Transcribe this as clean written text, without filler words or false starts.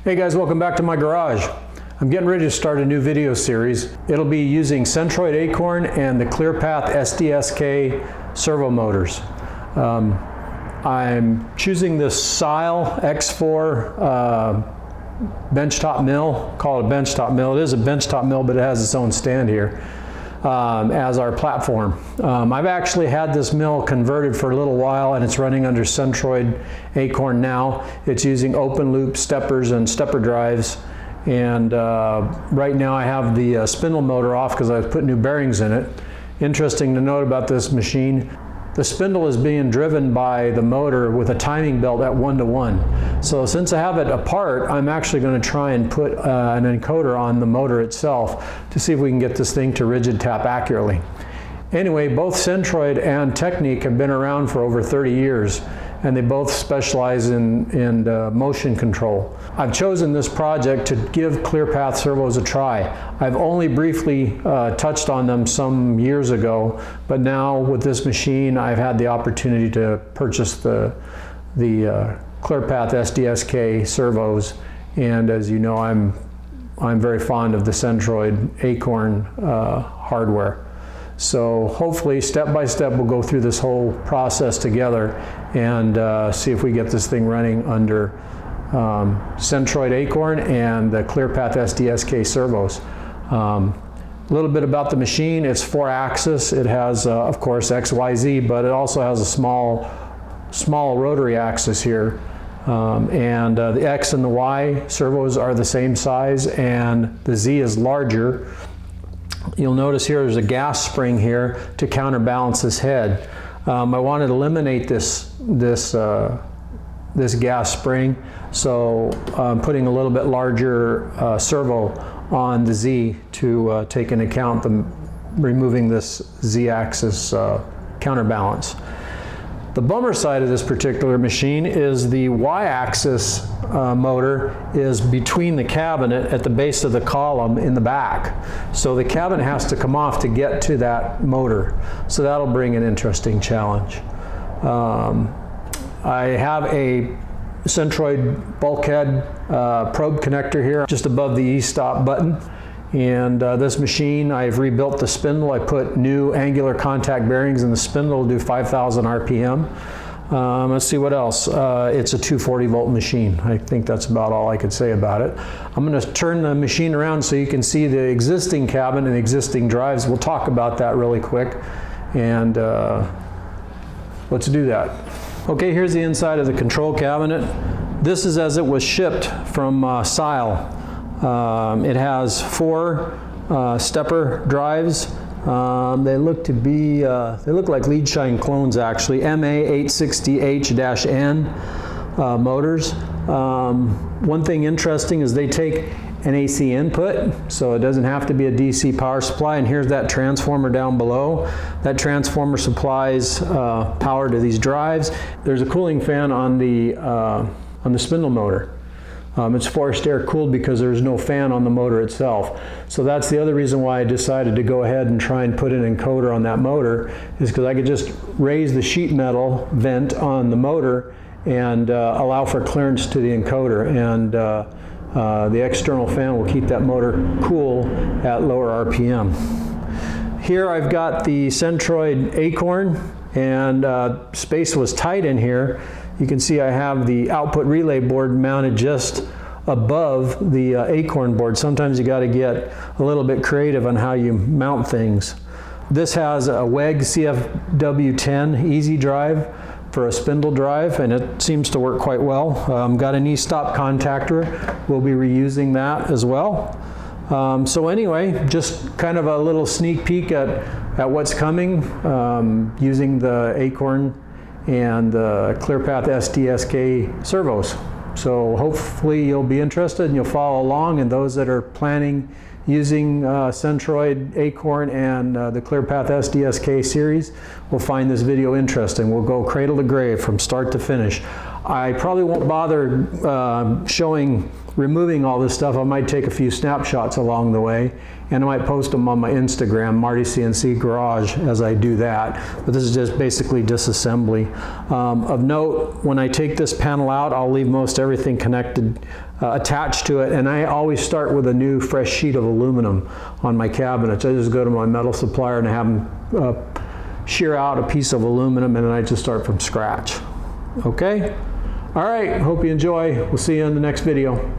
Hey guys, welcome back to my garage. I'm getting ready to start a new video series. It'll be using Centroid Acorn and the Clearpath SDSK servo motors. I'm choosing this SYIL X4 benchtop mill. Call it a benchtop mill. It is a benchtop mill, but it has its own stand here as our platform. I've actually had this mill converted for a little while, and it's running under Centroid Acorn now. It's using open loop steppers and stepper drives, and right now I have the spindle motor off because I've put new bearings in it. Interesting to note about this machine, the spindle is being driven by the motor with a timing belt at 1:1. So since I have it apart, I'm actually going to try and put an encoder on the motor itself to see if we can get this thing to rigid tap accurately. Anyway, both Centroid and Teknic have been around for over 30 years, and they both specialize in motion control. I've chosen this project to give Clearpath servos a try. I've only briefly touched on them some years ago, but now with this machine I've had the opportunity to purchase the Clearpath SDSK servos, and as you know, I'm very fond of the Centroid Acorn hardware. So hopefully, step by step, we'll go through this whole process together and see if we get this thing running under Centroid Acorn and the Clearpath SDSK servos. A little bit about the machine. It's 4-axis. It has, of course, XYZ, but it also has a small rotary axis here. The X and the Y servos are the same size, and the Z is larger. You'll notice here there's a gas spring here to counterbalance this head. I wanted to eliminate this gas spring, so I'm putting a little bit larger servo on the Z to take into account removing this Z-axis counterbalance. The bummer side of this particular machine is the Y-axis motor is between the cabinet at the base of the column in the back. So the cabinet has to come off to get to that motor. So that'll bring an interesting challenge. I have a Centroid bulkhead probe connector here just above the E-stop button. And this machine, I've rebuilt the spindle. I put new angular contact bearings in the spindle to do 5,000 RPM. Let's see what else. It's a 240 volt machine. I think that's about all I could say about it. I'm going to turn the machine around so you can see the existing cabin and the existing drives. We'll talk about that really quick. And let's do that. Okay, here's the inside of the control cabinet. This is as it was shipped from SYIL. It has 4 stepper drives. They look to be, they look like lead shine clones actually, MA860H-N motors. One thing interesting is they take an AC input, so it doesn't have to be a DC power supply, and here's that transformer down below. That transformer supplies power to these drives. There's a cooling fan on the spindle motor. It's forced air cooled because there's no fan on the motor itself. So that's the other reason why I decided to go ahead and try and put an encoder on that motor, is because I could just raise the sheet metal vent on the motor and allow for clearance to the encoder. And the external fan will keep that motor cool at lower RPM. Here I've got the Centroid Acorn, and space was tight in here. You can see I have the output relay board mounted just above the Acorn board. Sometimes you got to get a little bit creative on how you mount things. This has a WEG CFW10 easy drive for a spindle drive, and it seems to work quite well. Got an E-stop contactor. We'll be reusing that as well. So anyway, just kind of a little sneak peek at what's coming using the Acorn and the Clearpath SDSK servos. So hopefully you'll be interested and you'll follow along, and those that are planning using Centroid Acorn and the Clearpath SDSK series will find this video interesting. We'll go cradle to grave from start to finish. I probably won't bother removing all this stuff. I might take a few snapshots along the way, and I might post them on my Instagram, Marty CNC Garage, as I do that. But this is just basically disassembly. Of note, when I take this panel out, I'll leave most everything connected, attached to it, and I always start with a new fresh sheet of aluminum on my cabinets. I just go to my metal supplier and have them shear out a piece of aluminum, and then I just start from scratch. Okay? All right, hope you enjoy. We'll see you in the next video.